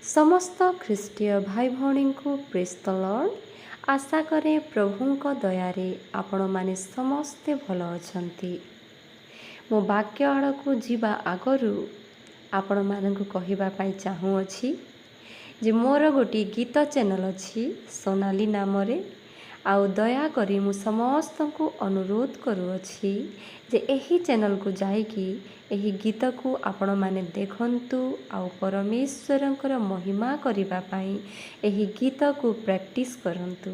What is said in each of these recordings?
समस्त ख्रीष्टीय भाई भौणी को प्रेज द लॉर्ड। आशा करे प्रभुंक दयारे आपण माने समस्ते भल अछंती। मो वाक्य आड़ को जीवा आगरू आपण मानकु कहिबा पाई चाहूँअछि जे मोर गोटी गीत चैनल अछि सोनाली नाम रे। आउ दया करी मु समस्त को अनुरोध करूँगी जे एही चैनल को जाइकी एही गीत को आपण माने देखंतु आउ परमेश्वरंकर महिमा करिबा पाई एही गीत को प्रैक्टिस करंतु।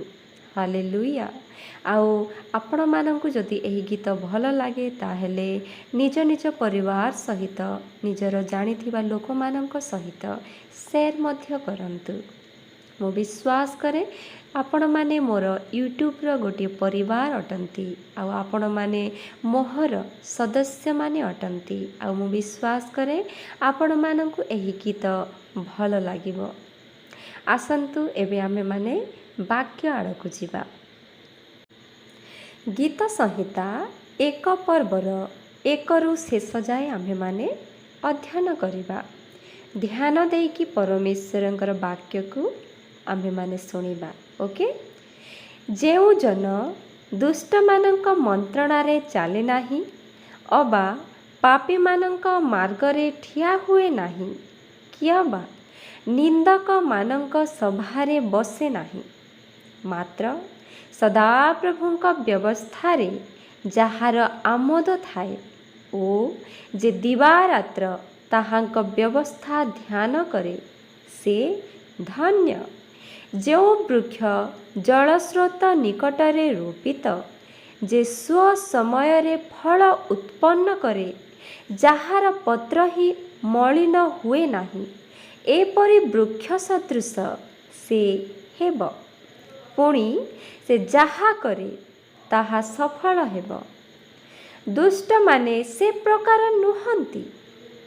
हालेलुया। आउ आपण मानंकु जदि एही गीत भल लागे ताहेले निज निज परिवार सहित निजर जानिथिबा लोक मानंक सहित शेयर मध्य करंतु। मु विश्वास करे आपण माने मोर यूट्यूब रो गोटे परिवार अटंती आउ आपण माने मोहर सदस्य माने अटंती। आउ मु विश्वास करे आपण मानंकु एही गीत भल लागिबो। आसंतु एबे आमे माने वाक्य आड़कु जीवा। गीत संहिता 1 पर्वर 1 रु शेष जाए आमे माने अध्ययन करिबा। ध्यान देकी परमेश्वरंकर वाक्य को आमे माने सुनिबा। ओके। जेउ जन दुष्ट मानंक मंत्रणारे चले नाही अबा पापी मानंक मार्गरे ठिया हुए नाही कियाबा निंदक मानंक सभारे बसे नाही। मात्र सदा प्रभुंक व्यवस्थारे जहार आमोद थाए ओ जे दिवारात्र ताहांक व्यवस्था ध्यान करे से धन्य। जो वृक्ष जलस्रोत निकटरे रोपित जे स्व समय रे फल उत्पन्न करे जहार पत्र ही मलिन हुए नाही एपरि वृक्ष सदृश से हेब। पुणी से जहा करे ताहा सफल हेब। दुष्ट माने से प्रकार नुहंती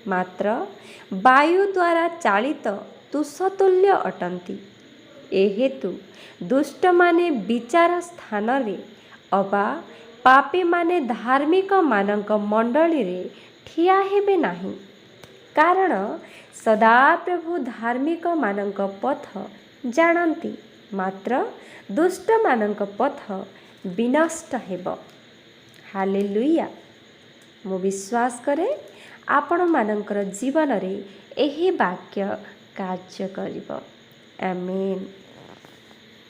मात्र वायु द्वारा चालित तुषतुल्य अटंती। एहेतु दुष्ट माने विचार स्थान रे अबा पापी माने धार्मिक मानक मंडली रे ठिया हेबे नाही। कारण सदा प्रभु धार्मिक मानक पथ जानती मात्र दुष्ट मानक पथ विनष्ट हेब। हालेलुया। मु विश्वास करे आपण मानकर जीवन रे एही वाक्य कार्य करिब। आमेन।